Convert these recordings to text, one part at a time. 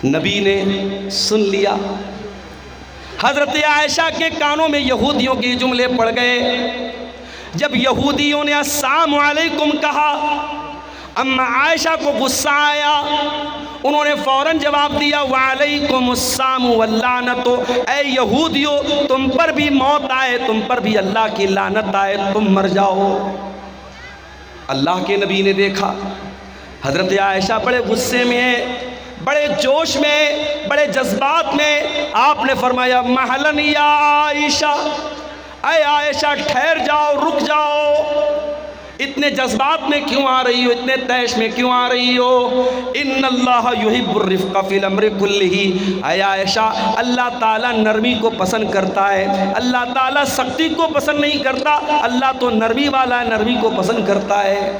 نبی نے سن لیا۔ حضرت عائشہ کے کانوں میں یہودیوں کے جملے پڑ گئے۔ جب یہودیوں نے السلام علیکم کہا، اما عائشہ کو غصہ آیا، انہوں نے فوراً جواب دیا وعلیکم السلام واللعنت، اے یہودیو تم پر بھی موت آئے، تم پر بھی اللہ کی لعنت آئے، تم مر جاؤ۔ اللہ کے نبی نے دیکھا حضرت عائشہ بڑے غصے میں، بڑے جوش میں، بڑے جذبات میں، آپ نے فرمایا محلن یا عائشہ، اے عائشہ ٹھہر جاؤ، رک جاؤ، اتنے جذبات میں کیوں آ رہی ہو، اتنے تیش میں کیوں آ رہی ہو؟ ان اللہ یحب الرفق فی الامر کلہ، اے عائشہ اللہ تعالیٰ نرمی کو پسند کرتا ہے، اللہ تعالیٰ سختی کو پسند نہیں کرتا، اللہ تو نرمی والا ہے، نرمی کو پسند کرتا ہے۔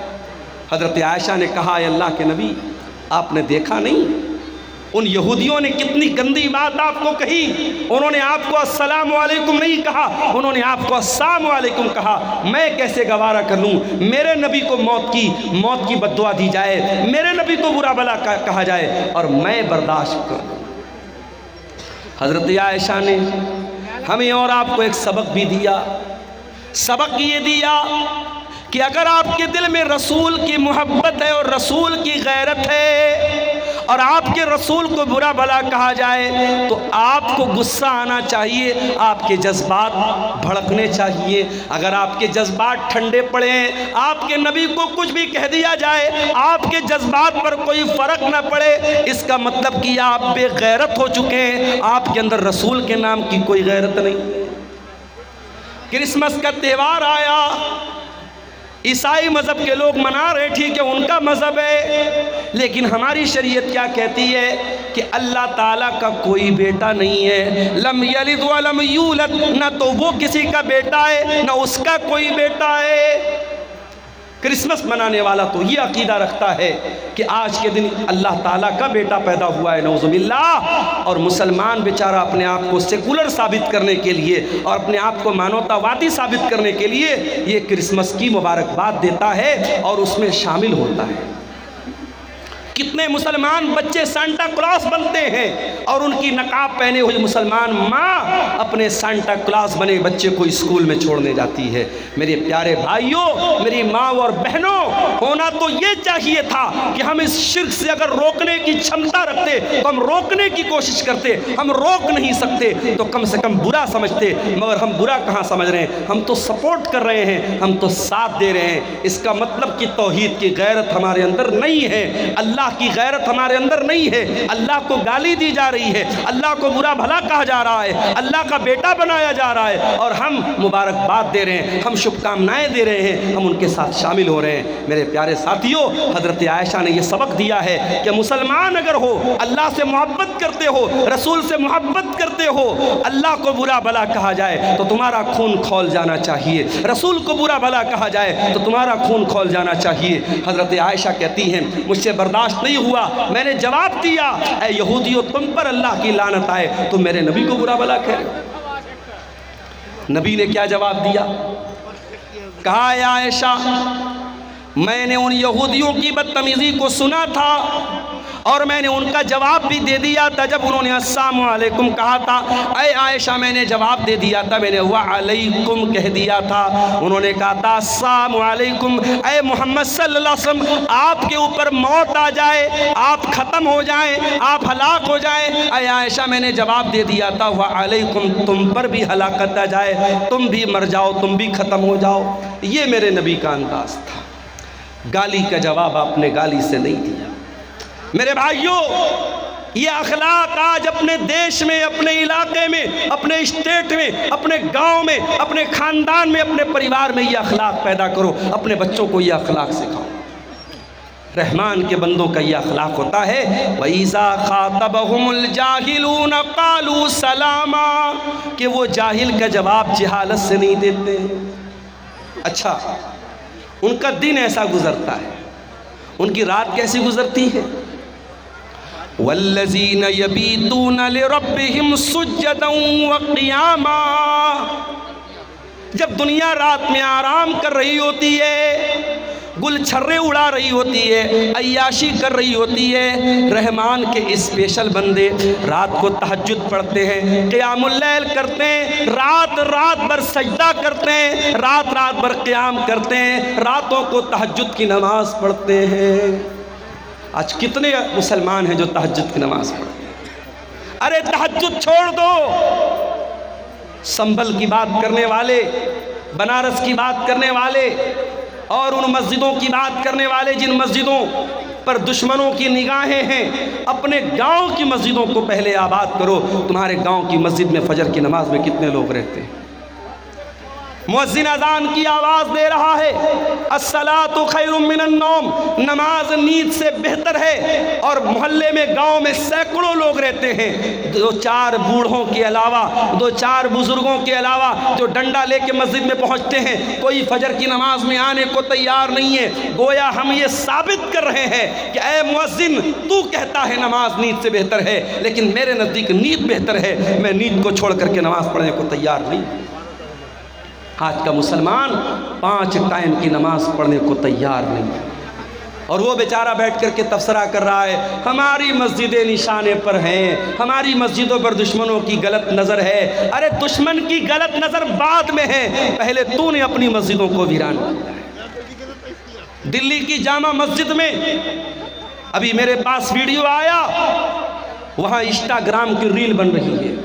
حضرت عائشہ نے کہا اے اللہ کے نبی آپ نے دیکھا نہیں ان یہودیوں نے کتنی گندی بات آپ کو کہی؟ انہوں نے آپ کو السلام علیکم نہیں کہا، انہوں نے آپ کو السلام علیکم کہا۔ میں کیسے گوارا کر لوں میرے نبی کو موت کی بد دعا دی جائے، میرے نبی کو برا بلا کہا جائے اور میں برداشت کروں؟ حضرت عائشہ نے ہمیں اور آپ کو ایک سبق بھی دیا۔ سبق یہ دیا کہ اگر آپ کے دل میں رسول کی محبت ہے اور رسول کی غیرت ہے اور آپ کے رسول کو برا بھلا کہا جائے تو آپ کو غصہ آنا چاہیے، آپ کے جذبات بھڑکنے چاہیے۔ اگر آپ کے جذبات ٹھنڈے پڑیں، آپ کے نبی کو کچھ بھی کہہ دیا جائے، آپ کے جذبات پر کوئی فرق نہ پڑے، اس کا مطلب کہ آپ بے غیرت ہو چکے ہیں، آپ کے اندر رسول کے نام کی کوئی غیرت نہیں۔ کرسمس کا تہوار آیا، عیسائی مذہب کے لوگ منا رہے، ٹھیک ہے ان کا مذہب ہے، لیکن ہماری شریعت کیا کہتی ہے کہ اللہ تعالیٰ کا کوئی بیٹا نہیں ہے، لم یلد ولم یولد، نہ تو وہ کسی کا بیٹا ہے نہ اس کا کوئی بیٹا ہے۔ کرسمس منانے والا تو یہ عقیدہ رکھتا ہے کہ آج کے دن اللہ تعالیٰ کا بیٹا پیدا ہوا ہے، نعوذ باللہ، اور مسلمان بیچارہ اپنے آپ کو سیکولر ثابت کرنے کے لیے اور اپنے آپ کو مانوتاوادی ثابت کرنے کے لیے یہ کرسمس کی مبارکباد دیتا ہے اور اس میں شامل ہوتا ہے۔ کتنے مسلمان بچے سانٹا کلاس بنتے ہیں اور ان کی نقاب پہنے ہوئی مسلمان ماں اپنے سانٹا کلاس بنے بچے کو اسکول میں چھوڑنے جاتی ہے۔ میرے پیارے بھائیوں، میری ماں اور بہنوں، ہونا تو یہ چاہیے تھا کہ ہم اس شرک سے اگر روکنے کی چھمتا رکھتے تو ہم روکنے کی کوشش کرتے، ہم روک نہیں سکتے تو کم سے کم برا سمجھتے، مگر ہم برا کہاں سمجھ رہے ہیں، ہم تو سپورٹ کر رہے ہیں، ہم تو ساتھ دے رہے ہیں۔ اس کا مطلب کہ توحید کی غیرت ہمارے اندر نہیں ہے، اللہ کی غیرت ہمارے اندر نہیں ہے، اللہ کو گالی دی جا رہی ہے، اللہ کو برا بھلا کہا جا رہا ہے، اللہ کا بیٹا بنایا جا رہا ہے اور ہم مبارکباد دے رہے ہیں، ہم شبھ کامنائیں دے رہے ہیں، ہم ان کے ساتھ شامل ہو رہے ہیں۔ میرے پیارے ساتھیوں، حضرت عائشہ نے یہ سبق دیا ہے کہ مسلمان اگر ہو، اللہ سے محبت کرتے ہو، رسول سے محبت کرتے ہو، اللہ کو برا بھلا کہا جائے تو تمہارا خون کھول جانا چاہیے، رسول کو برا بھلا کہا جائے تو تمہارا خون کھول جانا چاہیے۔ حضرت عائشہ کہتی ہیں مجھ سے برداشت نہیں ہوا، میں نے جواب دیا اے یہودیو تم پر اللہ کی لعنت آئے، تم میرے نبی کو برا بھلا کہہ رہے ہو۔ نبی نے کیا جواب دیا؟ کہا اے عائشہ میں نے ان یہودیوں کی بدتمیزی کو سنا تھا اور میں نے ان کا جواب بھی دے دیا تھا جب انہوں نے السلام علیکم کہا تھا۔ اے عائشہ میں نے جواب دے دیا تھا، میں نے وعلیکم کہہ دیا تھا۔ انہوں نے کہا تھا السلام علیکم، اے محمد صلی اللہ علیہ وسلم آپ کے اوپر موت آ جائے، آپ ختم ہو جائیں، آپ ہلاک ہو جائیں۔ اے عائشہ میں نے جواب دے دیا تھا وعلیکم، تم پر بھی ہلاکت آ جائے، تم بھی مر جاؤ، تم بھی ختم ہو جاؤ۔ یہ میرے نبی کا انداز تھا۔ گالی کا جواب آپ نے گالی سے نہیں دیا۔ میرے بھائیوں، یہ اخلاق آج اپنے دیش میں، اپنے علاقے میں، اپنے اسٹیٹ میں، اپنے گاؤں میں، اپنے خاندان میں، اپنے پریوار میں یہ اخلاق پیدا کرو، اپنے بچوں کو یہ اخلاق سکھاؤ۔ رحمان کے بندوں کا یہ اخلاق ہوتا ہے وَإِذَا خَاطَبَهُمُ الْجَاهِلُونَ قَالُوا سَلَامًا، کہ وہ جاہل کا جواب جہالت سے نہیں دیتے۔ اچھا، ان کا دن ایسا گزرتا ہے، ان کی رات کیسی گزرتی ہے؟ وَالَّذِينَ يَبِيتُونَ لِرَبِّهِمْ سُجَّدًا وَقِيَامًا، جب دنیا رات میں آرام کر رہی ہوتی ہے، گل چھرے اڑا رہی ہوتی ہے، عیاشی کر رہی ہوتی ہے، رحمان کے اسپیشل بندے رات کو تہجد پڑھتے ہیں، قیام اللیل کرتے ہیں، رات رات بھر سجدہ کرتے ہیں، رات رات بھر قیام کرتے ہیں، راتوں کو تہجد کی نماز پڑھتے ہیں۔ آج کتنے مسلمان ہیں جو تہجد کی نماز پڑھتے ہیں؟ ارے تہجد چھوڑ دو، سنبھل کی بات کرنے والے، بنارس کی بات کرنے والے اور ان مسجدوں کی بات کرنے والے جن مسجدوں پر دشمنوں کی نگاہیں ہیں، اپنے گاؤں کی مسجدوں کو پہلے آباد کرو۔ تمہارے گاؤں کی مسجد میں فجر کی نماز میں کتنے لوگ رہتے ہیں؟ مؤذن اذان کی آواز دے رہا ہے، الصلاۃ خیر من النوم، نماز نیند سے بہتر ہے، اور محلے میں گاؤں میں سینکڑوں لوگ رہتے ہیں، دو چار بوڑھوں کے علاوہ، دو چار بزرگوں کے علاوہ جو ڈنڈا لے کے مسجد میں پہنچتے ہیں، کوئی فجر کی نماز میں آنے کو تیار نہیں ہے۔ گویا ہم یہ ثابت کر رہے ہیں کہ اے مؤذن، تو کہتا ہے نماز نیند سے بہتر ہے، لیکن میرے نزدیک نیند بہتر ہے، میں نیند کو چھوڑ کر کے نماز پڑھنے کو تیار نہیں۔ آج کا مسلمان 5 ٹائم کی نماز پڑھنے کو تیار نہیں، اور وہ بیچارہ بیٹھ کر کے تبصرہ کر رہا ہے، ہماری مسجدیں نشانے پر ہیں، ہماری مسجدوں پر دشمنوں کی غلط نظر ہے۔ ارے دشمن کی غلط نظر بعد میں ہے، پہلے تو نے اپنی مسجدوں کو ویران کیا ہے۔ دلی کی جامع مسجد میں ابھی میرے پاس ویڈیو آیا، وہاں انسٹاگرام کی ریل بن رہی ہے،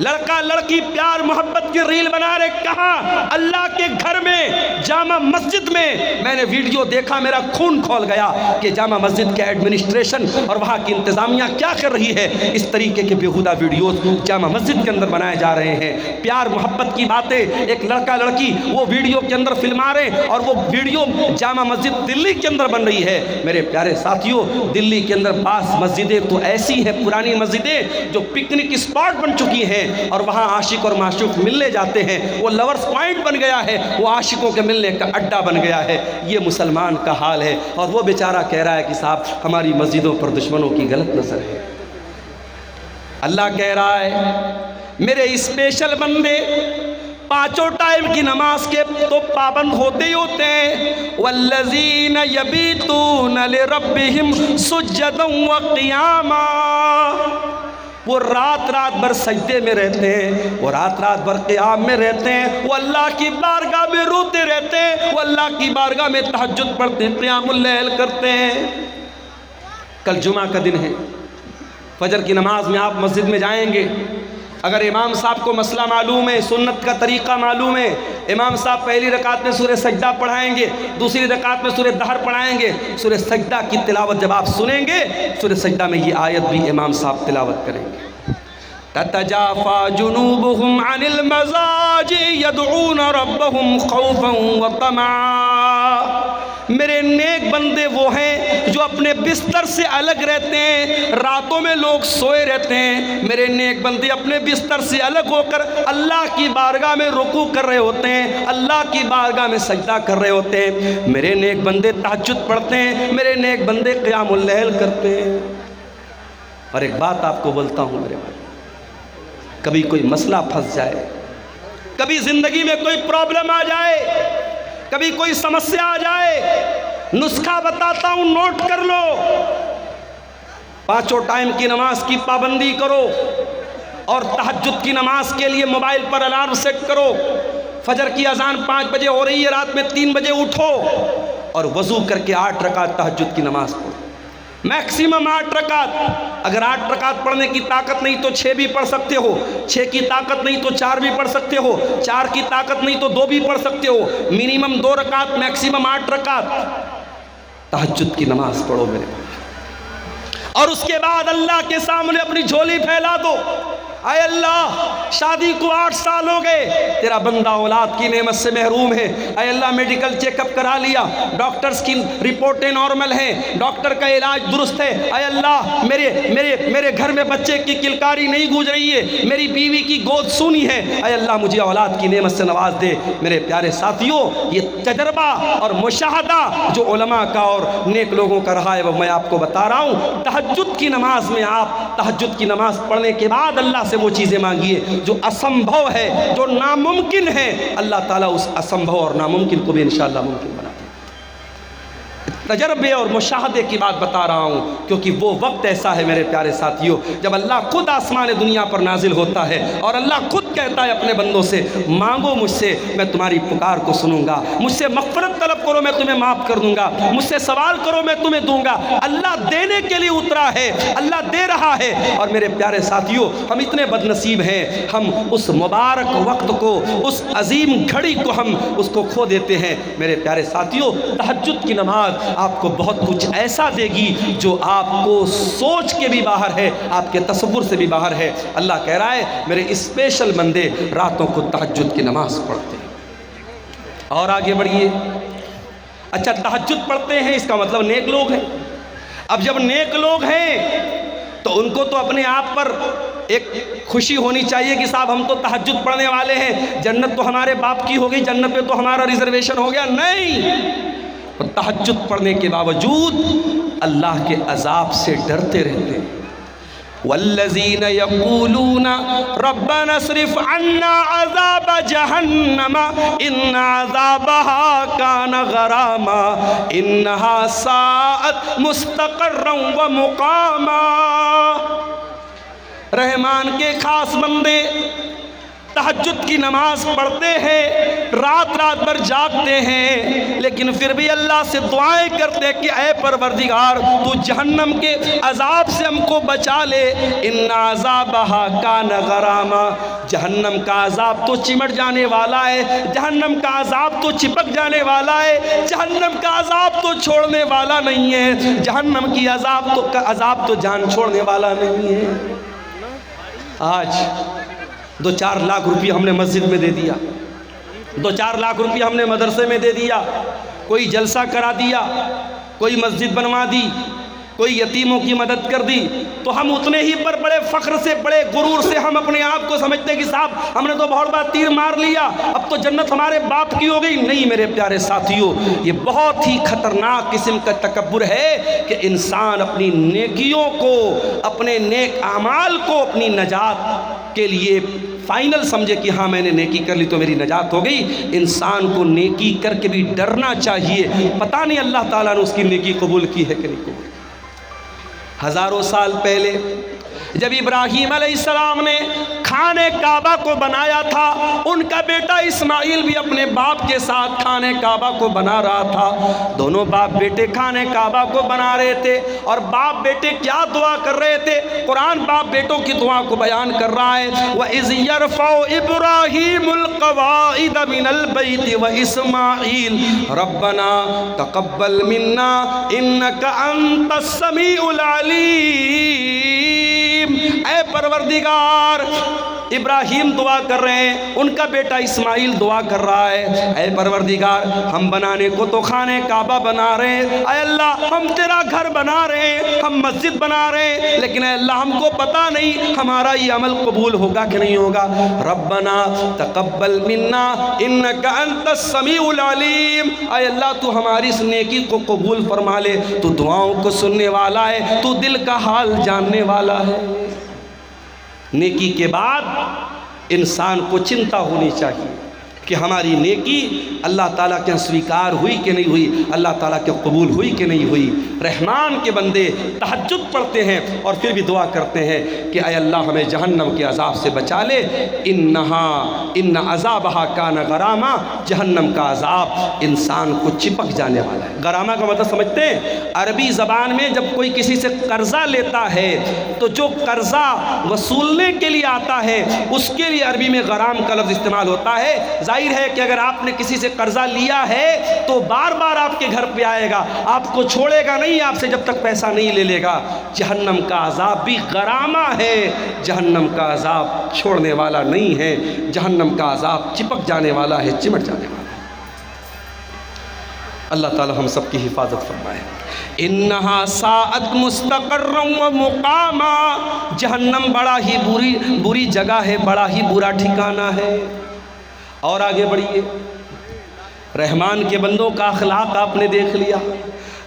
لڑکا لڑکی پیار محبت کی ریل بنا رہے، کہاں؟ اللہ کے گھر میں، جامع مسجد میں نے ویڈیو دیکھا، میرا خون کھول گیا کہ جامع مسجد کے ایڈمنسٹریشن اور وہاں کی انتظامیہ کیا کر رہی ہے۔ اس طریقے کے بیہودہ ویڈیوز جامع مسجد کے اندر بنائے جا رہے ہیں، پیار محبت کی باتیں، ایک لڑکا لڑکی وہ ویڈیو کے اندر فلما رہے ہیں، اور وہ ویڈیو جامع مسجد دلی کے اندر بن رہی ہے۔ میرے پیارے ساتھیوں، دلی کے اندر بعض مسجدیں تو ایسی ہیں، پرانی مسجدیں جو پکنک اسپاٹ بن چکی ہیں، اور وہاں عاشق اور معشوق ملنے جاتے ہیں، وہ لورز پوائنٹ بن گیا ہے، وہ عاشقوں کے ملنے کا اڈا بن گیا ہے۔ یہ مسلمان کا حال ہے، اور وہ بیچارہ کہہ رہا ہے کہ صاحب ہماری مسجدوں پر دشمنوں کی غلط نظر ہے۔ اللہ کہہ رہا ہے میرے اسپیشل بندے 5 ٹائم کی نماز کے تو پابند ہوتے ہی ہوتے ہیں، والذین یبیتون لربہم سجدا وقیاما، وہ رات رات بھر سجدے میں رہتے ہیں، وہ رات رات بھر قیام میں رہتے ہیں، وہ اللہ کی بارگاہ میں روتے رہتے ہیں، وہ اللہ کی بارگاہ میں تہجد پڑھتے ہیں، قیام اللیل کرتے ہیں۔ کل جمعہ کا دن ہے، فجر کی نماز میں آپ مسجد میں جائیں گے، اگر امام صاحب کو مسئلہ معلوم ہے، سنت کا طریقہ معلوم ہے، امام صاحب پہلی رکعت میں سورہ سجدہ پڑھائیں گے، دوسری رکعت میں سورہ دہر پڑھائیں گے، سورہ سجدہ کی تلاوت جب آپ سنیں گے، سورہ سجدہ میں یہ آیت بھی امام صاحب تلاوت کریں گے، تتجافى جنوبهم عن المضاجع يدعون ربهم خوفا وطمعا۔ میرے نیک بندے وہ ہیں جو اپنے بستر سے الگ رہتے ہیں، راتوں میں لوگ سوئے رہتے ہیں، میرے نیک بندے اپنے بستر سے الگ ہو کر اللہ کی بارگاہ میں رکوع کر رہے ہوتے ہیں، اللہ کی بارگاہ میں سجدہ کر رہے ہوتے ہیں، میرے نیک بندے تہجد پڑھتے ہیں، میرے نیک بندے قیام اللیل کرتے ہیں۔ اور ایک بات آپ کو بولتا ہوں میرے بھائی، کبھی کوئی مسئلہ پھنس جائے، کبھی زندگی میں کوئی پرابلم آ جائے، کبھی کوئی سمسیا آ جائے، نسخہ بتاتا ہوں، نوٹ کر لو۔ 5 ٹائم کی نماز کی پابندی کرو، اور تہجد کی نماز کے لیے موبائل پر الارم سیٹ کرو۔ فجر کی اذان 5 بجے ہو رہی ہے، رات میں 3 بجے اٹھو اور وضو کر کے 8 رکعت تہجد کی نماز پڑھو، میکسیمم 8 رکعت۔ اگر 8 رکعت پڑھنے کی طاقت نہیں تو 6 بھی پڑھ سکتے ہو، 6 کی طاقت نہیں تو 4 بھی پڑھ سکتے ہو، 4 کی طاقت نہیں تو 2 بھی پڑھ سکتے ہو، منیمم 2 رکعت، میکسیمم 8 رکعت تہجد کی نماز پڑھو میرے بھائی، اور اس کے بعد اللہ کے سامنے اپنی جھولی پھیلا دو۔ اے اللہ، شادی کو 8 سال ہو گئے، تیرا بندہ اولاد کی نعمت سے محروم ہے، اے اللہ میڈیکل چیک اپ کرا لیا، ڈاکٹرز کی رپورٹیں نارمل ہیں، ڈاکٹر کا علاج درست ہے، اے اللہ میرے گھر میں بچے کی کلکاری نہیں گونج رہی ہے، میری بیوی کی گود سونی ہے، اے اللہ مجھے اولاد کی نعمت سے نواز دے۔ میرے پیارے ساتھیوں، یہ تجربہ اور مشاہدہ جو علماء کا اور نیک لوگوں کا رہا ہے وہ میں آپ کو بتا رہا ہوں۔ تہجد کی نماز میں آپ تہجد کی نماز پڑھنے کے بعد اللہ سے وہ چیزیں مانگیے جو اسمبھو ہے، جو ناممکن ہے، اللہ تعالیٰ اس اسمبھو اور ناممکن کو بھی انشاءاللہ ممکن بنا دے۔ تجربے اور مشاہدے کی بات بتا رہا ہوں، کیونکہ وہ وقت ایسا ہے میرے پیارے ساتھیوں جب اللہ خود آسمان دنیا پر نازل ہوتا ہے اور اللہ خود کہتا ہے اپنے بندوں سے مانگو مجھ سے، میں تمہاری پکار کو سنوں گا، مجھ سے مغفرت طلب کرو میں تمہیں معاف کر دوں گا، مجھ سے سوال کرو میں تمہیں دوں گا۔ اللہ دینے کے لیے اترا ہے، اللہ دے رہا ہے۔ اور میرے پیارے ساتھیوں ہم اتنے بد نصیب ہیں، ہم اس مبارک وقت کو، اس عظیم گھڑی کو ہم اس کو کھو دیتے ہیں۔ میرے پیارے ساتھیوں تہجد کی نماز آپ کو بہت کچھ ایسا دے گی جو آپ کو سوچ کے بھی باہر ہے، آپ کے تصور سے بھی باہر ہے۔ اللہ کہہ رہا ہے میرے اسپیشل بندے راتوں کو تہجد کی نماز پڑھتے ہیں۔ اور آگے بڑھیے، اچھا تہجد پڑھتے ہیں اس کا مطلب نیک لوگ ہیں۔ اب جب نیک لوگ ہیں تو ان کو تو اپنے آپ پر ایک خوشی ہونی چاہیے کہ صاحب ہم تو تہجد پڑھنے والے ہیں، جنت تو ہمارے باپ کی ہو گئی، جنت پہ تو ہمارا ریزرویشن ہو گیا۔ نہیں، تہجد پڑھنے کے باوجود اللہ کے عذاب سے ڈرتے رہتے ہیں۔ والذین یقولون ربنا اصرف عنا عذاب جہنم ان عذابها کان غراما انہا ساءت مستقرا ومقاما۔ رحمان کے خاص بندے تہجد کی نماز پڑھتے ہیں، رات رات بھر جاگتے ہیں، لیکن پھر بھی اللہ سے دعائیں کرتے کہ اے پروردگار تو جہنم کے عذاب سے ہم کو بچا لے۔ ان عذابہا کان غراما، جہنم کا عذاب تو چمٹ جانے والا ہے، جہنم کا عذاب تو چپک جانے والا ہے، جہنم کا عذاب تو چھوڑنے والا نہیں ہے، جہنم کی عذاب تو جان چھوڑنے والا نہیں ہے۔ آج 2-4 لاکھ روپیہ ہم نے مسجد میں دے دیا، 2-4 لاکھ روپیہ ہم نے مدرسے میں دے دیا، کوئی جلسہ کرا دیا، کوئی مسجد بنوا دی، کوئی یتیموں کی مدد کر دی، تو ہم اتنے ہی پر بڑے فخر سے، بڑے غرور سے ہم اپنے آپ کو سمجھتے کہ صاحب ہم نے تو بہت بڑا تیر مار لیا، اب تو جنت ہمارے باپ کی ہو گئی۔ نہیں میرے پیارے ساتھیوں، یہ بہت ہی خطرناک قسم کا تکبر ہے کہ انسان اپنی نیکیوں کو، اپنے نیک اعمال کو اپنی نجات کے لیے فائنل سمجھے کہ ہاں میں نے نیکی کر لی تو میری نجات ہو گئی۔ انسان کو نیکی کر کے بھی ڈرنا چاہیے، پتہ نہیں اللہ تعالیٰ نے اس کی نیکی قبول کی ہے کہ نہیں قبول کی۔ ہزاروں سال پہلے جب ابراہیم علیہ السلام نے خانہ کعبہ کو بنایا تھا، ان کا بیٹا اسماعیل بھی اپنے باپ کے ساتھ خانہ کعبہ کو بنا رہا تھا۔ دونوں باپ بیٹے خانہ کعبہ کو بنا رہے تھے، اور باپ بیٹے کیا دعا کر رہے تھے؟ قرآن باپ بیٹوں کی دعا کو بیان کر رہا ہے، وَإِذْ يَرْفَعُ إِبْرَاهِيمُ الْقَوَاعِدَ مِنَ الْبَيْتِ وَإِسْمَاعِيلُ رَبَّنَا تَقَبَّلْ مِنَّا إِنَّكَ أَنْتَ السَّمِيعُ الْعَلِيمُ۔ اے پروردگار، ابراہیم دعا کر رہے ہیں، ان کا بیٹا اسماعیل دعا کر رہا ہے، اے پروردگار ہم بنانے کو تو خانہ کعبہ بنا رہے ہیں، اے اللہ ہم تیرا گھر بنا رہے ہیں، ہم مسجد بنا رہے ہیں، لیکن اے اللہ ہم کو پتہ نہیں ہمارا یہ عمل قبول ہوگا کہ نہیں ہوگا۔ ربنا تقبل منا انک انت السمیع العلیم، اے اللہ تو ہماری اس نیکی کو قبول فرما لے، تو دعاؤں کو سننے والا ہے، تو دل کا حال جاننے والا ہے۔ نیکی کے بعد انسان کو چنتا ہونی چاہیے کہ ہماری نیکی اللہ تعالیٰ کے سویکار ہوئی کہ نہیں ہوئی، اللہ تعالیٰ کے قبول ہوئی کہ نہیں ہوئی۔ رحمان کے بندے تہجد پڑھتے ہیں اور پھر بھی دعا کرتے ہیں کہ اے اللہ ہمیں جہنم کے عذاب سے بچا لے، ان عذابہا کان غراما، جہنم کا عذاب انسان کو چپک جانے والا ہے۔ غراما کا مطلب سمجھتے ہیں؟ عربی زبان میں جب کوئی کسی سے قرضہ لیتا ہے تو جو قرضہ وصولنے کے لیے آتا ہے اس کے لیے عربی میں غرام کا لفظ استعمال ہوتا ہے۔ ظاہر ہے کہ اگر آپ نے کسی سے قرضہ لیا ہے تو بار بار آپ کے گھر پہ آئے گا، آپ کو چھوڑے گا نہیں آپ سے جب تک پیسہ نہیں لے لے گا۔ جہنم کا عذاب بھی غرامہ ہے، جہنم کا عذاب چھوڑنے والا نہیں ہے، جہنم کا عذاب چپک جانے والا ہے، چمٹ جانے والا ہے۔ اللہ تعالی ہم سب کی حفاظت فرمائے۔ انہا ساعت مستقرا و مقاما، جہنم بڑا ہی بری جگہ ہے، بڑا ہی برا ٹھکانہ ہے۔ اور آگے بڑھیے، رحمان کے بندوں کا اخلاق آپ نے دیکھ لیا۔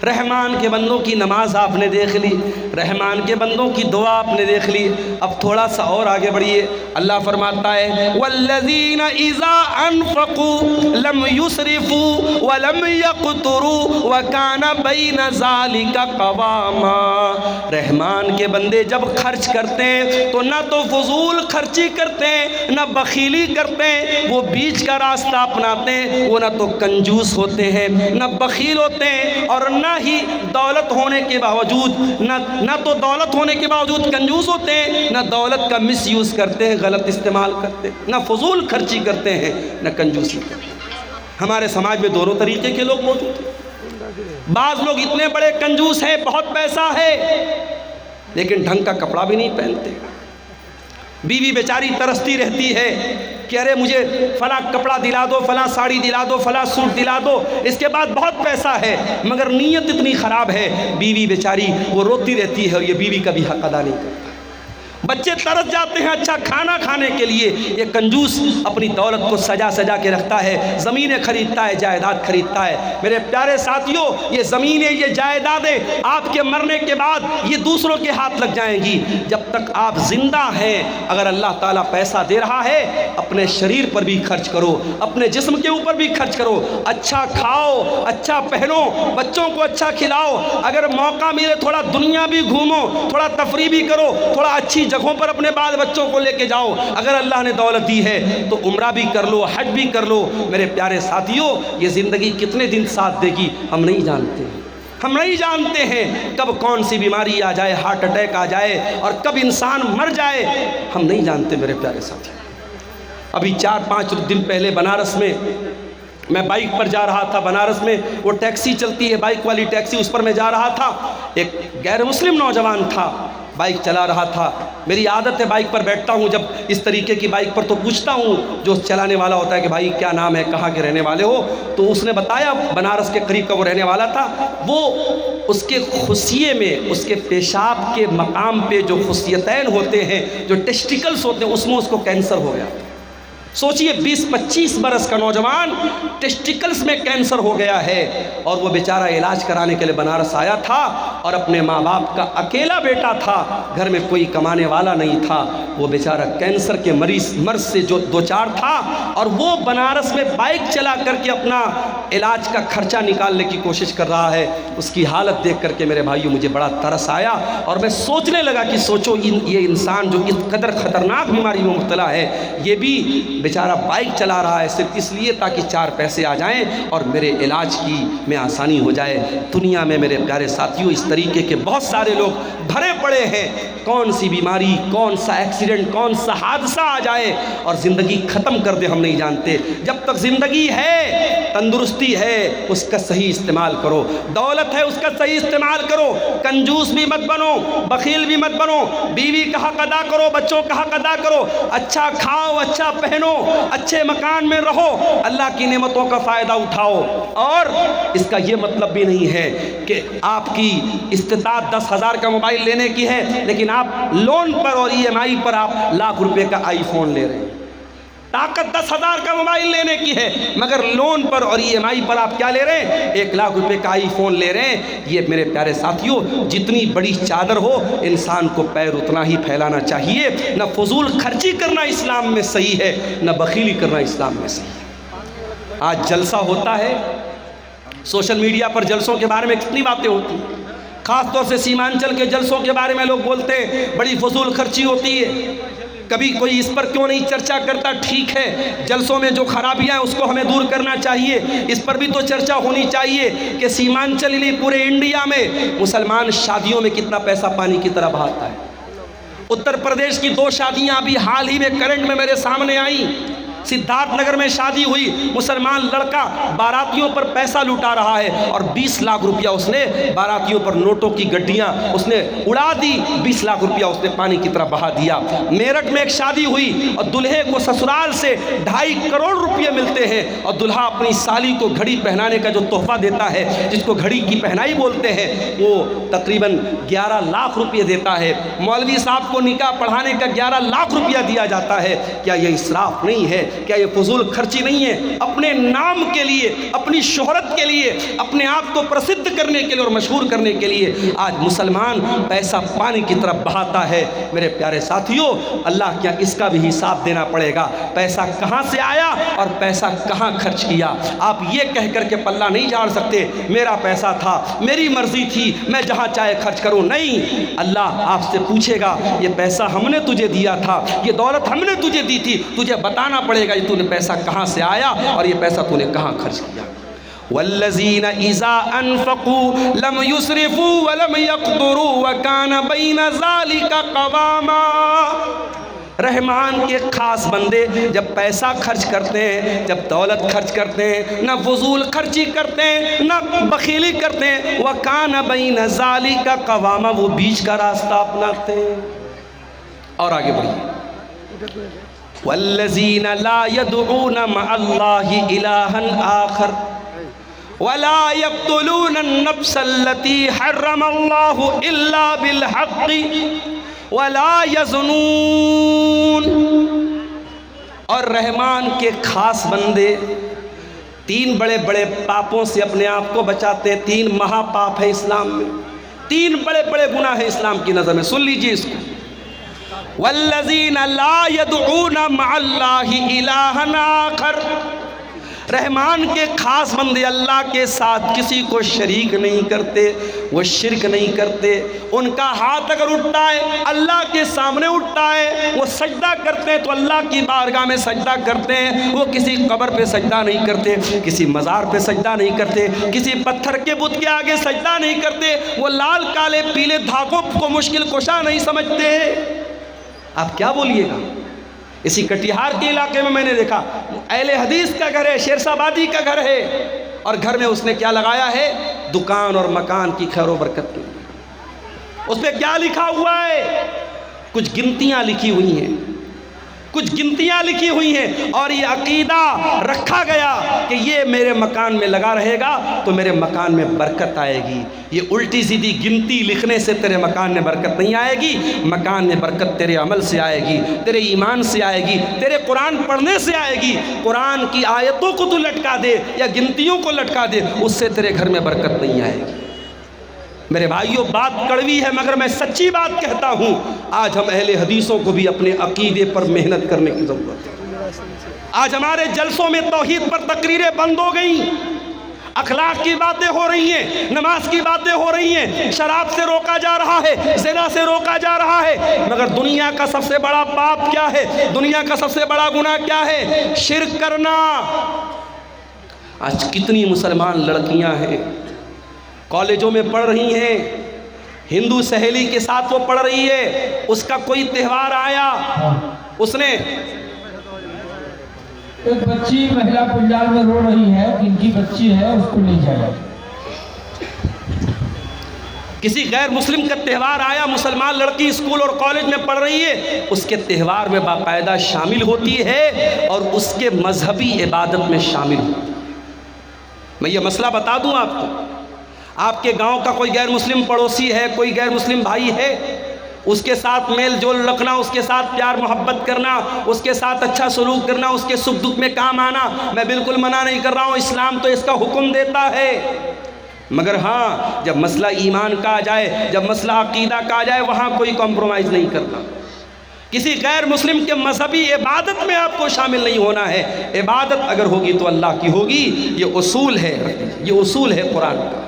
رحمان کے بندوں کی نماز آپ نے دیکھ لی، رحمان کے بندوں کی دعا آپ نے دیکھ لی، اب تھوڑا سا اور آگے بڑھیے۔ اللہ فرماتا ہے والذین اذا انفقوا لم یسرفوا ولم یقتروا وکان بین ذلک قواما۔ رحمان کے بندے جب خرچ کرتے ہیں تو نہ تو فضول خرچی کرتے ہیں نہ بخیلی کرتے ہیں، وہ بیچ کا راستہ اپناتے ہیں۔ وہ نہ تو کنجوس ہوتے ہیں نہ بخیل ہوتے ہیں، اور نہ ہی دولت ہونے کے باوجود نہ تو دولت ہونے کے باوجود کنجوس ہوتے ہیں، نہ دولت کا مس یوز کرتے ہیں، غلط استعمال کرتے ہیں، نہ فضول خرچی کرتے ہیں نہ کنجوسی کرتے ہیں۔ ہمارے سماج میں دونوں طریقے کے لوگ موجود ہیں۔ بعض لوگ اتنے بڑے کنجوس ہیں، بہت پیسہ ہے لیکن ڈھنگ کا کپڑا بھی نہیں پہنتے، بیوی بیچاری ترستی رہتی ہے کہ ارے مجھے فلاں کپڑا دلا دو، فلاں ساڑی دلا دو، فلاں سوٹ دلا دو، اس کے بعد بہت پیسہ ہے مگر نیت اتنی خراب ہے، بیوی بیچاری وہ روتی رہتی ہے اور یہ بیوی کا بھی حق ادا نہیں کرتا۔ بچے ترس جاتے ہیں اچھا کھانا کھانے کے لیے، یہ کنجوس اپنی دولت کو سجا سجا کے رکھتا ہے، زمینیں خریدتا ہے، جائیداد خریدتا ہے۔ میرے پیارے ساتھیوں، یہ زمینیں، یہ جائیدادیں آپ کے مرنے کے بعد یہ دوسروں کے ہاتھ لگ جائیں گی۔ جب تک آپ زندہ ہیں، اگر اللہ تعالیٰ پیسہ دے رہا ہے، اپنے شریر پر بھی خرچ کرو، اپنے جسم کے اوپر بھی خرچ کرو، اچھا کھاؤ، اچھا پہنو، بچوں کو اچھا کھلاؤ، اگر موقع ملے تھوڑا دنیا بھی گھومو، تھوڑا تفریح بھی کرو، تھوڑا اچھی جگہوں پر اپنے بال بچوں کو لے کے جاؤ۔ اگر اللہ نے دولت دی ہے تو عمرہ بھی کر لو، حج بھی کر لو۔ میرے پیارے ساتھیوں، یہ زندگی کتنے دن ساتھ دے گی ہم نہیں جانتے ہیں، ہم نہیں جانتے ہیں کب کون سی بیماری آ جائے، ہارٹ اٹیک آ جائے اور کب انسان مر جائے، ہم نہیں جانتے میرے پیارے ساتھیوں۔ ابھی 4-5 دن پہلے بنارس میں بائک پر جا رہا تھا، بنارس میں وہ ٹیکسی چلتی ہے، بائک والی ٹیکسی، اس پر میں جا رہا تھا، ایک غیر مسلم نوجوان تھا، بائک چلا رہا تھا۔ میری عادت ہے بائک پر بیٹھتا ہوں جب اس طریقے کی بائک پر تو پوچھتا ہوں جو چلانے والا ہوتا ہے کہ بھائی کیا نام ہے، کہاں کے رہنے والے ہو؟ تو اس نے بتایا بنارس کے قریب کا وہ رہنے والا تھا۔ وہ اس کے خصیے میں، اس کے پیشاب کے مقام پہ جو خصیتین ہوتے ہیں، جو ٹیسٹیکلز ہوتے ہیں، اس میں اس کو کینسر ہو گیا۔ سوچئے 20-25 برس کا نوجوان، ٹیسٹیکلز میں کینسر ہو گیا ہے، اور وہ بیچارہ علاج کرانے کے لیے بنارس آیا تھا، اور اپنے ماں باپ کا اکیلا بیٹا تھا، گھر میں کوئی کمانے والا نہیں تھا۔ وہ بیچارہ کینسر کے مرض سے جو دوچار تھا، اور وہ بنارس میں بائک چلا کر کے اپنا علاج کا خرچہ نکالنے کی کوشش کر رہا ہے۔ اس کی حالت دیکھ کر کے میرے بھائیوں مجھے بڑا ترس آیا، اور میں سوچنے لگا کہ سوچو یہ انسان جو اس قدر خطرناک بیماری میں مبتلا ہے، یہ بھی بیچارہ بائک چلا رہا ہے صرف اس لیے تاکہ 4 پیسے آ جائیں اور میرے علاج کی میں آسانی ہو جائے۔ دنیا میں میرے پیارے ساتھیوں اس طریقے کے بہت سارے لوگ بھرے پڑے ہیں، کون سی بیماری، کون سا ایکسیڈنٹ، کون سا حادثہ آ جائے اور زندگی ختم کر دے ہم نہیں جانتے۔ جب تک زندگی ہے، تندرستی ہے، اس کا صحیح استعمال کرو، دولت ہے اس کا صحیح استعمال کرو، کنجوس بھی مت بنو، بخیل بھی مت بنو، بیوی کا حق ادا کرو، بچوں کا حق ادا کرو، اچھا کھاؤ، اچھا پہنو، اچھے مکان میں رہو، اللہ کی نعمتوں کا فائدہ اٹھاؤ۔ اور اس کا یہ مطلب بھی نہیں ہے کہ آپ کی استطاعت 10,000 کا موبائل لینے کی ہے لیکن آپ لون پر اور EMI پر آپ لاکھ روپے کا آئی فون لے رہے ہیں۔ طاقت 10,000 کا موبائل لینے کی ہے مگر لون پر اور EMI پر آپ کیا لے رہے ہیں؟ 1 لاکھ روپے کا آئی فون لے رہے ہیں۔ یہ میرے پیارے ساتھیوں، جتنی بڑی چادر ہو انسان کو پیر اتنا ہی پھیلانا چاہیے۔ نہ فضول خرچی کرنا اسلام میں صحیح ہے، نہ بخیلی کرنا اسلام میں صحیح ہے۔ آج جلسہ ہوتا ہے، سوشل میڈیا پر جلسوں کے بارے میں کتنی باتیں ہوتی ہیں، خاص طور سے سیمانچل کے جلسوں کے بارے میں لوگ بولتے ہیں بڑی فضول خرچی ہوتی ہے۔ کبھی کوئی اس پر کیوں نہیں چرچا کرتا؟ ٹھیک ہے، جلسوں میں جو خرابیاں ہیں اس کو ہمیں دور کرنا چاہیے، اس پر بھی تو چرچا ہونی چاہیے کہ سیمانچل نہیں پورے انڈیا میں مسلمان شادیوں میں کتنا پیسہ پانی کی طرح بہاتا ہے۔ اتر پردیش کی 2 شادیاں ابھی حال ہی میں کرنٹ میں میرے سامنے آئیں۔ سدھارتھ نگر میں شادی ہوئی، مسلمان لڑکا باراتیوں پر پیسہ لٹا رہا ہے اور 20 لاکھ روپیہ اس نے باراتیوں پر نوٹوں کی گڈیاں اس نے اڑا دی، 20 لاکھ روپیہ اس نے پانی کی طرح بہا دیا۔ میرٹھ میں ایک شادی ہوئی اور دلہے کو سسرال سے 2.5 کروڑ روپیے ملتے ہیں اور دلہا اپنی سالی کو گھڑی پہنانے کا جو تحفہ دیتا ہے، جس کو گھڑی کی پہنائی بولتے ہیں، وہ تقریباً 11 لاکھ روپیے دیتا ہے۔ مولوی صاحب کو نکاح پڑھانے کا 11 لاکھ روپیہ دیا جاتا ہے۔ کیا یہ اسراف نہیں ہے؟ کیا یہ فضول خرچی نہیں ہے؟ اپنے نام کے لیے، اپنی شہرت کے لیے، اپنے آپ کو پرسدھ کرنے کے لیے اور مشہور کرنے کے لیے آج مسلمان پیسہ پانی کی طرف بہاتا ہے۔ میرے پیارے ساتھیوں، اللہ کیا اس کا بھی حساب دینا پڑے گا، پیسہ کہاں سے آیا اور پیسہ کہاں خرچ کیا۔ آپ یہ کہہ کر کے پلہ نہیں جھاڑ سکتے میرا پیسہ تھا، میری مرضی تھی، میں جہاں چاہے خرچ کروں۔ نہیں، اللہ آپ سے پوچھے گا یہ پیسہ ہم نے تجھے دیا تھا، یہ دولت ہم نے تجھے دی تھی، تجھے بتانا پڑے گا یہ تو نے پیسہ کہاں سے آیا اور یہ پیسہ تو نے کہاں خرچ کیا۔ والذین اذا انفقوا لم یسرفوا ولم یقتروا وکان بین ذلک قواما۔ رحمان کے خاص بندے جب پیسہ خرچ کرتے ہیں، جب دولت خرچ کرتے ہیں، نہ فضول خرچی کرتے ہیں، نہ بخیلی کرتے ہیں، وَكَانَ بَيْنَ ذَلِكَ قَوَامًا، وہ بیچ کا راستہ اپناتے ہیں۔ اور آگے بڑھیے، وَالَّذِينَ لَا يَدْعُونَ مَعَ اللَّهِ إِلَٰهًا آخَرَ وَلَا يَقْتُلُونَ النَّفْسَ الَّتِي حَرَّمَ اللَّهُ إِلَّا بِالْحَقِّ وَلَا يَزْنُونَ۔ اور رحمان کے خاص بندے تین بڑے بڑے پاپوں سے اپنے آپ کو بچاتے ہیں۔ تین مہا پاپ ہے اسلام میں، تین بڑے بڑے گناہ ہیں اسلام کی نظر میں، سن لیجئے اس کو۔ وَالَّذِينَ لَا يَدْعُونَ مَعَ اللَّهِ إِلَٰهًا آخَرَ، رحمان کے خاص بندے اللہ کے ساتھ کسی کو شریک نہیں کرتے، وہ شرک نہیں کرتے۔ ان کا ہاتھ اگر اٹھتا ہے اللہ کے سامنے اٹھتا ہے، وہ سجدہ کرتے ہیں تو اللہ کی بارگاہ میں سجدہ کرتے ہیں، وہ کسی قبر پہ سجدہ نہیں کرتے، کسی مزار پہ سجدہ نہیں کرتے، کسی پتھر کے بت کے آگے سجدہ نہیں کرتے، وہ لال کالے پیلے دھاگوں کو مشکل کشا نہیں سمجھتے۔ آپ کیا بولیے گا؟ اسی کٹیہار کے علاقے میں نے دیکھا اہل حدیث کا گھر ہے، شیر آبادی کا گھر ہے، اور گھر میں اس نے کیا لگایا ہے؟ دکان اور مکان کی خیر و برکت کے لیے۔ اس پہ کیا لکھا ہوا ہے؟ کچھ گنتیاں لکھی ہوئی ہیں، کچھ گنتیاں لکھی ہوئی ہیں، اور یہ عقیدہ رکھا گیا کہ یہ میرے مکان میں لگا رہے گا تو میرے مکان میں برکت آئے گی۔ یہ الٹی سیدھی گنتی لکھنے سے تیرے مکان میں برکت نہیں آئے گی، مکان میں برکت تیرے عمل سے آئے گی، تیرے ایمان سے آئے گی، تیرے قرآن پڑھنے سے آئے گی۔ قرآن کی آیتوں کو تو لٹکا دے یا گنتیوں کو لٹکا دے، اس سے تیرے گھر میں برکت نہیں آئے گی۔ میرے بھائیوں، بات کڑوی ہے مگر میں سچی بات کہتا ہوں، آج ہم اہل حدیثوں کو بھی اپنے عقیدے پر محنت کرنے کی ضرورت ہے۔ آج ہمارے جلسوں میں توحید پر تقریریں بند ہو گئیں، اخلاق کی باتیں ہو رہی ہیں، نماز کی باتیں ہو رہی ہیں، شراب سے روکا جا رہا ہے، زنا سے روکا جا رہا ہے، مگر دنیا کا سب سے بڑا پاپ کیا ہے؟ دنیا کا سب سے بڑا گناہ کیا ہے؟ شرک کرنا۔ آج کتنی مسلمان لڑکیاں ہیں کالجوں میں پڑھ رہی ہیں، ہندو سہیلی کے ساتھ وہ پڑھ رہی ہے، اس کا کوئی تہوار آیا، اس نے ایک بچی مہیلا پنجاب میں رو رہی ہے، جن کی بچی ہے اس کو لے جائے۔ کسی غیر مسلم کا تہوار آیا، مسلمان لڑکی اسکول اور کالج میں پڑھ رہی ہے، اس کے تہوار میں باقاعدہ شامل ہوتی ہے اور اس کے مذہبی عبادت میں شامل ہوتی ہے۔ میں یہ مسئلہ بتا دوں آپ کو، آپ کے گاؤں کا کوئی غیر مسلم پڑوسی ہے، کوئی غیر مسلم بھائی ہے، اس کے ساتھ میل جول رکھنا، اس کے ساتھ پیار محبت کرنا، اس کے ساتھ اچھا سلوک کرنا، اس کے سکھ دکھ میں کام آنا، میں بالکل منع نہیں کر رہا ہوں، اسلام تو اس کا حکم دیتا ہے۔ مگر ہاں، جب مسئلہ ایمان کا آ جائے، جب مسئلہ عقیدہ کا آ جائے، وہاں کوئی کمپرومائز نہیں کرنا۔ کسی غیر مسلم کے مذہبی عبادت میں آپ کو شامل نہیں ہونا ہے۔ عبادت اگر ہوگی تو اللہ کی ہوگی، یہ اصول ہے، یہ اصول ہے قرآن کا۔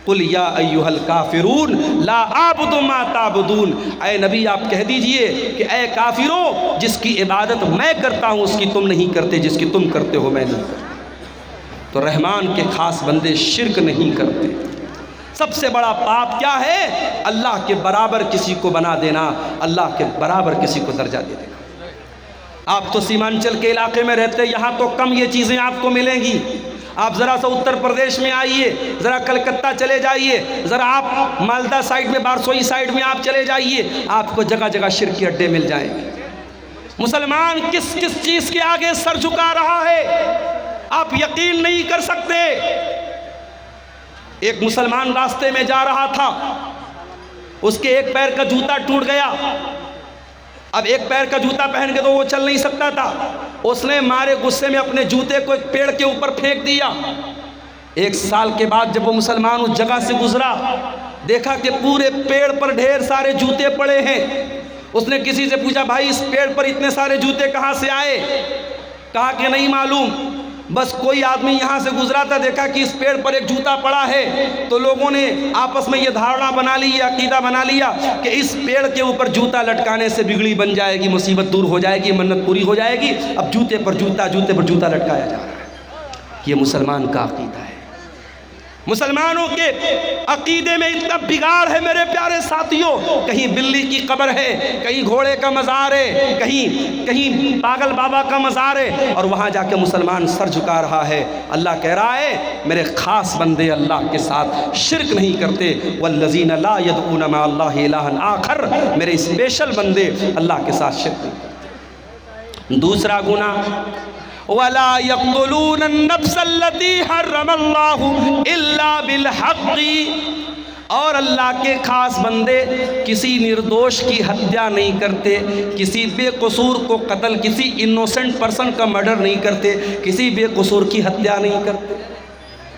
قل یا ایھا الکافرون لا اعبد ما تعبدون، اے نبی آپ کہہ دیجئے کہ اے کافروں، جس کی عبادت میں کرتا ہوں اس کی تم نہیں کرتے، جس کی تم کرتے ہو میں نہیں کرتا۔ تو رحمان کے خاص بندے شرک نہیں کرتے۔ سب سے بڑا پاپ کیا ہے؟ اللہ کے برابر کسی کو بنا دینا، اللہ کے برابر کسی کو درجہ دے دینا۔ آپ تو سیمانچل کے علاقے میں رہتے، یہاں تو کم یہ چیزیں آپ کو ملیں گی۔ آپ ذرا سا اتر پردیش میں آئیے، ذرا کلکتہ چلے جائیے، ذرا آپ مالدہ سائیڈ میں، بارسوئی سائیڈ میں آپ چلے جائیے، آپ کو جگہ جگہ شرک کے اڈے مل جائیں گے۔ مسلمان کس کس چیز کے آگے سر جھکا رہا ہے آپ یقین نہیں کر سکتے۔ ایک مسلمان راستے میں جا رہا تھا، اس کے ایک پیر کا جوتا ٹوٹ گیا، اب ایک پیر کا جوتا پہن کے تو وہ چل نہیں سکتا تھا، اس نے مارے غصے میں اپنے جوتے کو ایک پیڑ کے اوپر پھینک دیا۔ 1 سال کے بعد جب وہ مسلمان اس جگہ سے گزرا، دیکھا کہ پورے پیڑ پر ڈھیر سارے جوتے پڑے ہیں۔ اس نے کسی سے پوچھا بھائی اس پیڑ پر اتنے سارے جوتے کہاں سے آئے؟ کہا کہ نہیں معلوم، بس کوئی آدمی یہاں سے گزرا تھا، دیکھا کہ اس پیڑ پر ایک جوتا پڑا ہے، تو لوگوں نے آپس میں یہ دھارنا بنا لی، یہ عقیدہ بنا لیا کہ اس پیڑ کے اوپر جوتا لٹکانے سے بگڑی بن جائے گی، مصیبت دور ہو جائے گی، منت پوری ہو جائے گی۔ اب جوتے پر جوتا لٹکایا جا رہا ہے۔ یہ مسلمان کا عقیدہ ہے۔ مسلمانوں کے عقیدے میں اتنا بگاڑ ہے میرے پیارے ساتھیوں، کہیں بلی کی قبر ہے، کہیں گھوڑے کا مزار ہے، کہیں پاگل بابا کا مزار ہے، اور وہاں جا کے مسلمان سر جھکا رہا ہے۔ اللہ کہہ رہا ہے میرے خاص بندے اللہ کے ساتھ شرک نہیں کرتے، والذین لا يدعون مع اللہ الہا آخر، میرے اسپیشل بندے اللہ کے ساتھ شرک نہیں کرتے۔ دوسرا گناہ، وَلَا يَقْتُلُونَ النَّفْسَ الَّتِي حَرَّمَ اللَّهُ إِلَّا بِالْحَقِّ، اور اللہ کے خاص بندے کسی نردوش کی ہتیا نہیں کرتے، کسی بے قصور کو قتل، کسی انوسنٹ پرسن کا مرڈر نہیں کرتے، کسی بے قصور کی ہتیا نہیں کرتے۔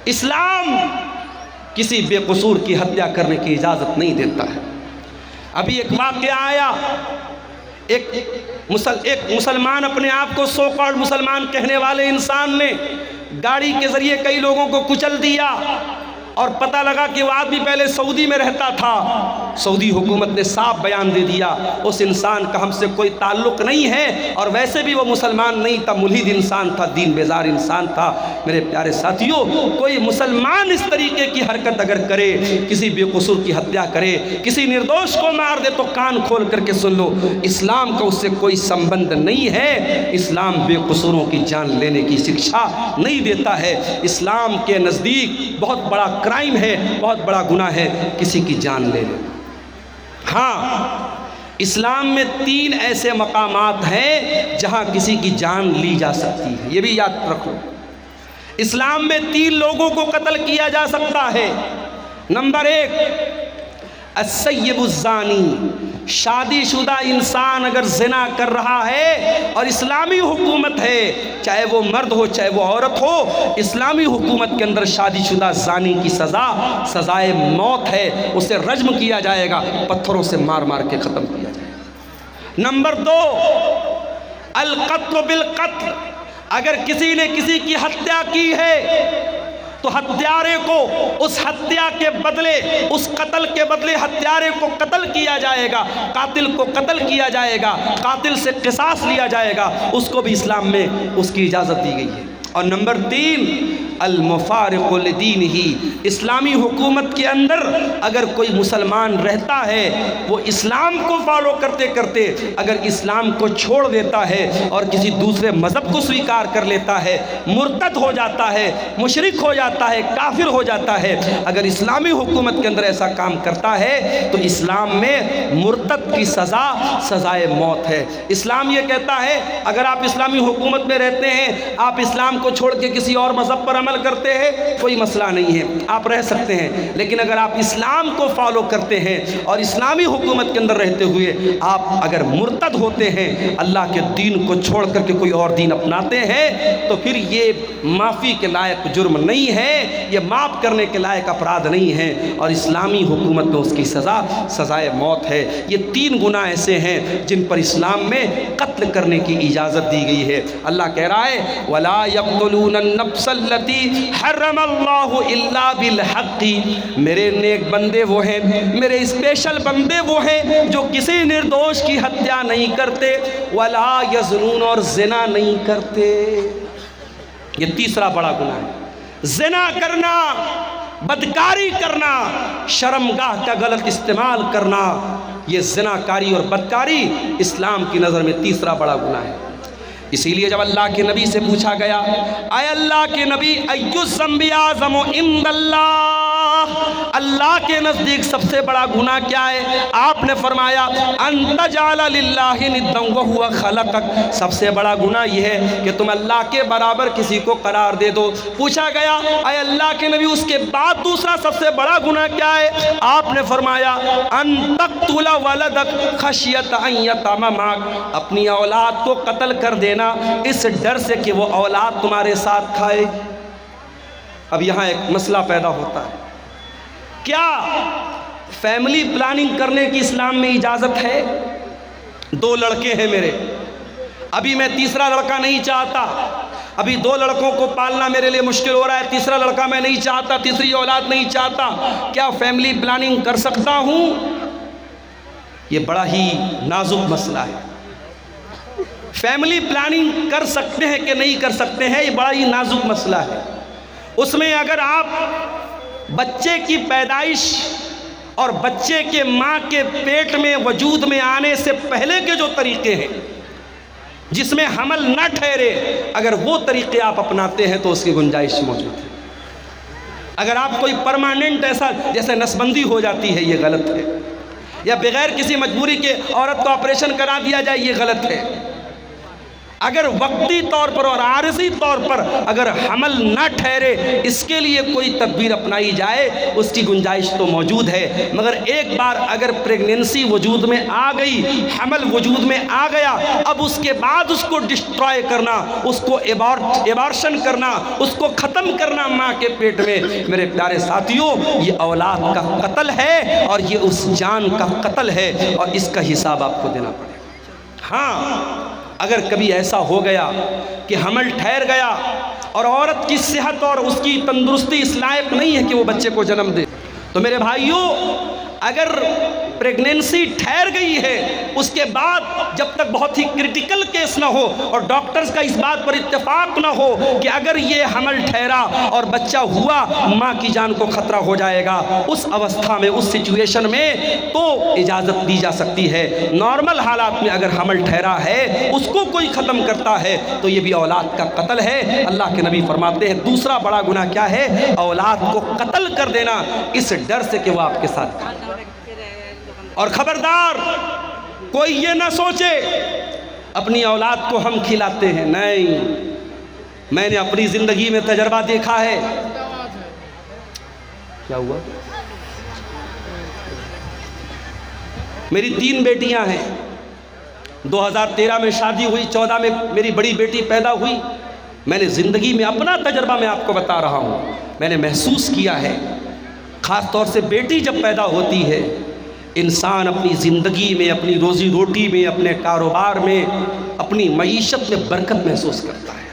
اسلام کسی بے قصور کی ہتیا کرنے کی اجازت نہیں دیتا ہے۔ ابھی ایک واقعہ آیا، ایک مسلمان اپنے آپ کو سو کالڈ مسلمان کہنے والے انسان نے گاڑی کے ذریعے کئی لوگوں کو کچل دیا، اور پتہ لگا کہ وہ آدمی پہلے سعودی میں رہتا تھا۔ سعودی حکومت نے صاف بیان دے دیا اس انسان کا ہم سے کوئی تعلق نہیں ہے، اور ویسے بھی وہ مسلمان نہیں تھا، ملحد انسان تھا، دین بیزار انسان تھا۔ میرے پیارے ساتھیوں، کوئی مسلمان اس طریقے کی حرکت اگر کرے، کسی بے قصور کی ہتیا کرے، کسی نردوش کو مار دے، تو کان کھول کر کے سن لو، اسلام کا اس سے کوئی سمبند نہیں ہے۔ اسلام بے قصوروں کی جان لینے کی شکشا نہیں دیتا ہے۔ اسلام کے نزدیک بہت بڑا کرائم ہے، بہت بڑا گناہ ہے کسی کی جان لے لینا۔ ہاں، اسلام میں 3 ایسے مقامات ہیں جہاں کسی کی جان لی جا سکتی ہے، یہ بھی یاد رکھو۔ اسلام میں 3 لوگوں کو قتل کیا جا سکتا ہے۔ نمبر 1، السیب الزانی، شادی شدہ انسان اگر زنا کر رہا ہے اور اسلامی حکومت ہے، چاہے وہ مرد ہو چاہے وہ عورت ہو، اسلامی حکومت کے اندر شادی شدہ زانی کی سزائے موت ہے، اسے رجم کیا جائے گا، پتھروں سے مار مار کے ختم کیا جائے گا۔ نمبر 2، القتل بالقتل، اگر کسی نے کسی کی ہتیا کی ہے تو ہتھیارے کو اس ہتیا کے بدلے، اس قتل کے بدلے ہتھیارے کو قتل کیا جائے گا، قاتل کو قتل کیا جائے گا، قاتل سے قصاص لیا جائے گا، اس کو بھی اسلام میں اس کی اجازت دی گئی ہے۔ اور نمبر 3، المفارق لدینہ، اسلامی حکومت کے اندر اگر کوئی مسلمان رہتا ہے، وہ اسلام کو فالو کرتے کرتے اگر اسلام کو چھوڑ دیتا ہے اور کسی دوسرے مذہب کو سویکار کر لیتا ہے، مرتد ہو جاتا ہے، مشرک ہو جاتا ہے، کافر ہو جاتا ہے، اگر اسلامی حکومت کے اندر ایسا کام کرتا ہے تو اسلام میں مرتد کی سزائے موت ہے۔ اسلام یہ کہتا ہے اگر آپ اسلامی حکومت میں رہتے ہیں، آپ اسلام کو چھوڑ کے کسی اور مذہب پر عمل کرتے ہیں، کوئی مسئلہ نہیں ہے، آپ رہ سکتے ہیں، لیکن اگر آپ اسلام کو فالو کرتے ہیں اور اسلامی حکومت کے اندر رہتے ہوئے آپ اگر مرتد ہوتے ہیں، اللہ کے دین کو چھوڑ کر کے کوئی اور دین اپناتے ہیں، تو پھر یہ معافی کے لائق جرم نہیں ہے، یہ معاف کرنے کے لائق اپرادھ نہیں ہے، اور اسلامی حکومت میں اس کی سزائے موت ہے۔ یہ 3 گناہ ایسے ہیں جن پر اسلام میں قتل کرنے کی اجازت دی گئی ہے۔ اللہ کہہ رہا ہے وَلَا يَقْتُلُونَ النَّفْسَ الَّتِي حَرَّمَ اللَّهُ إِلَّا بِالْحَقِّ، میرے نیک بندے وہ ہیں، میرے اسپیشل بندے وہ ہیں جو کسی نردوش کی ہتیا نہیں کرتے، وَلَا يَزْنُونَ، اور زنا نہیں کرتے۔ یہ تیسرا بڑا گناہ ہے، زنا کرنا، بدکاری کرنا، شرمگاہ کا غلط استعمال کرنا، یہ زناکاری اور بدکاری اسلام کی نظر میں تیسرا بڑا گناہ ہے۔ اسی لیے جب اللہ کے نبی سے پوچھا گیا اے اللہ کے نبی ایُّ الذنب اعظم عند اللہ، اللہ کے نزدیک سب سے بڑا گناہ کیا ہے؟ آپ نے فرمایا ان تجعل للہ ندا وہو خلقک، سب سے بڑا گناہ یہ ہے کہ تم اللہ کے برابر کسی کو قرار دے دو۔ پوچھا گیا اے اللہ کے نبی اس کے بعد دوسرا سب سے بڑا گناہ کیا ہے؟ آپ نے فرمایا ان تقتل ولدک خشیت ان یطعم معک، اپنی اولاد کو قتل کر دینا اس ڈر سے کہ وہ اولاد تمہارے ساتھ کھائے۔ اب یہاں ایک مسئلہ پیدا ہوتا ہے، کیا فیملی پلاننگ کرنے کی اسلام میں اجازت ہے؟ 2 لڑکے ہیں میرے، ابھی میں تیسرا لڑکا نہیں چاہتا، ابھی 2 لڑکوں کو پالنا میرے لیے مشکل ہو رہا ہے، تیسرا لڑکا میں نہیں چاہتا، تیسری اولاد نہیں چاہتا، کیا فیملی پلاننگ کر سکتا ہوں؟ یہ بڑا ہی نازک مسئلہ ہے۔ فیملی پلاننگ کر سکتے ہیں کہ نہیں کر سکتے ہیں، یہ بڑا ہی نازک مسئلہ ہے۔ اس میں اگر آپ بچے کی پیدائش اور بچے کے ماں کے پیٹ میں وجود میں آنے سے پہلے کے جو طریقے ہیں جس میں حمل نہ ٹھہرے، اگر وہ طریقے آپ اپناتے ہیں تو اس کی گنجائش موجود ہے۔ اگر آپ کوئی پرماننٹ ایسا جیسے نسبندی ہو جاتی ہے، یہ غلط ہے، یا بغیر کسی مجبوری کے عورت کو آپریشن کرا دیا جائے، یہ غلط ہے۔ اگر وقتی طور پر اور عارضی طور پر اگر حمل نہ ٹھہرے، اس کے لیے کوئی تدبیر اپنائی جائے، اس کی گنجائش تو موجود ہے۔ مگر ایک بار اگر پریگننسی وجود میں آ گئی، حمل وجود میں آ گیا، اب اس کے بعد اس کو ڈسٹرائے کرنا، اس کو ایبارشن کرنا، اس کو ختم کرنا ماں کے پیٹ میں، میرے پیارے ساتھیوں، یہ اولاد کا قتل ہے اور یہ اس جان کا قتل ہے، اور اس کا حساب آپ کو دینا پڑے گا۔ ہاں، اگر کبھی ایسا ہو گیا کہ حمل ٹھہر گیا اور عورت کی صحت اور اس کی تندرستی اس لائق نہیں ہے کہ وہ بچے کو جنم دے، تو میرے بھائیوں، اگر پریگننسی ٹھہر گئی ہے، اس کے بعد جب تک بہت ہی کرٹیکل کیس نہ ہو اور ڈاکٹرز کا اس بات پر اتفاق نہ ہو کہ اگر یہ حمل ٹھہرا اور بچہ ہوا، ماں کی جان کو خطرہ ہو جائے گا، اس اوستھا میں، اس سچویشن میں تو اجازت دی جا سکتی ہے۔ نارمل حالات میں اگر حمل ٹھہرا ہے، اس کو کوئی ختم کرتا ہے تو یہ بھی اولاد کا قتل ہے۔ اللہ کے نبی فرماتے ہیں دوسرا بڑا گناہ کیا ہے؟ اولاد کو قتل کر دینا اس ڈر سے کہ وہ آپ کے ساتھ کھائے۔ اور خبردار، کوئی یہ نہ سوچے اپنی اولاد کو ہم کھلاتے ہیں، نہیں، میں نے اپنی زندگی میں تجربہ دیکھا ہے۔ کیا ہوا؟ میری 3 بیٹیاں ہیں، 2013 میں شادی ہوئی، 14 میں میری بڑی بیٹی پیدا ہوئی۔ میں نے زندگی میں اپنا تجربہ میں آپ کو بتا رہا ہوں، میں نے محسوس کیا ہے، خاص طور سے بیٹی جب پیدا ہوتی ہے، انسان اپنی زندگی میں، اپنی روزی روٹی میں، اپنے کاروبار میں، اپنی معیشت میں برکت محسوس کرتا ہے۔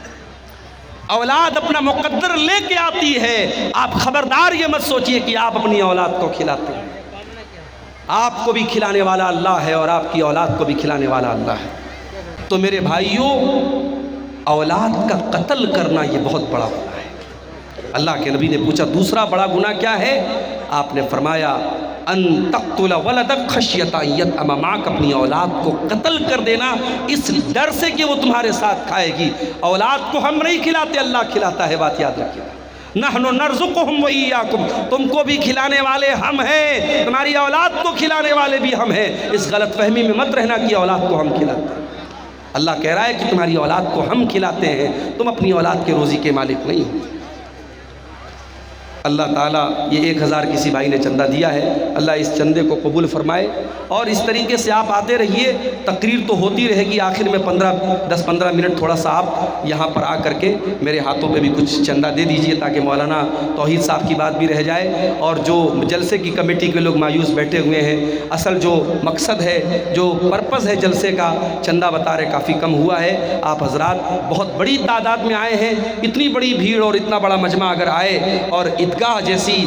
اولاد اپنا مقدر لے کے آتی ہے۔ آپ خبردار یہ مت سوچئے کہ آپ اپنی اولاد کو کھلاتے ہیں، آپ کو بھی کھلانے والا اللہ ہے اور آپ کی اولاد کو بھی کھلانے والا اللہ ہے۔ تو میرے بھائیوں، اولاد کا قتل کرنا یہ بہت بڑا گناہ ہے۔ اللہ کے نبی نے پوچھا دوسرا بڑا گناہ کیا ہے؟ آپ نے فرمایا ان تقتل ولدک خشیت ان یطعم معک، اپنی اولاد کو قتل کر دینا اس ڈر سے کہ وہ تمہارے ساتھ کھائے گی۔ اولاد کو ہم نہیں کھلاتے، اللہ کھلاتا ہے، بات یاد رکھیے۔ نحن نرزقہم وإیاکم، تم کو بھی کھلانے والے ہم ہیں، تمہاری اولاد کو کھلانے والے بھی ہم ہیں۔ اس غلط فہمی میں مت رہنا کہ اولاد کو ہم کھلاتے ہیں۔ اللہ کہہ رہا ہے کہ تمہاری اولاد کو ہم کھلاتے ہیں، تم اپنی اولاد کے روزی کے مالک نہیں ہو۔ اللہ تعالیٰ یہ 1000 کسی بھائی نے چندہ دیا ہے، اللہ اس چندے کو قبول فرمائے، اور اس طریقے سے آپ آتے رہیے، تقریر تو ہوتی رہے گی، آخر میں 10-15 منٹ تھوڑا سا آپ یہاں پر آ کر کے میرے ہاتھوں پہ بھی کچھ چندہ دے دیجئے تاکہ مولانا توحید صاحب کی بات بھی رہ جائے، اور جو جلسے کی کمیٹی کے لوگ مایوس بیٹھے ہوئے ہیں، اصل جو مقصد ہے، جو پرپز ہے جلسے کا، چندہ بتا رہے کافی کم ہوا ہے۔ آپ حضرات بہت بڑی تعداد میں آئے ہیں، اتنی بڑی بھیڑ اور اتنا بڑا مجمع اگر آئے، اور عیدگاہ جیسی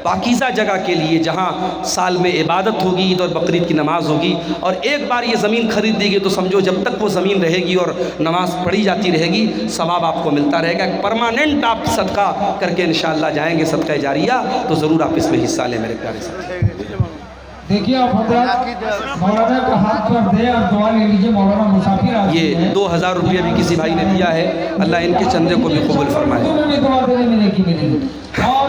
پاکیزہ جگہ کے لیے جہاں سال میں عبادت ہوگی، عید اور بقرعید کی نماز ہوگی، اور ایک بار یہ زمین خرید دی گئی تو سمجھو جب تک وہ زمین رہے گی اور نماز پڑھی جاتی رہے گی، ثواب آپ کو ملتا رہے گا۔ پرماننٹ آپ صدقہ کر کے انشاءاللہ جائیں گے، صدقہ جاریہ، تو ضرور آپ اس میں حصہ لیں میرے پیارے ساتھی۔ دیکھیے آپ حضرات مولانا کا ہاتھ کر دیں اور دعا لے لیجیے۔ مولانا مسافر آ گئے ہیں، یہ 2000 روپیہ بھی کسی بھائی نے دیا ہے، اللہ ان کے چندے کو بھی قبول فرمائے۔ دعا دینے میں دیکھی میری، اور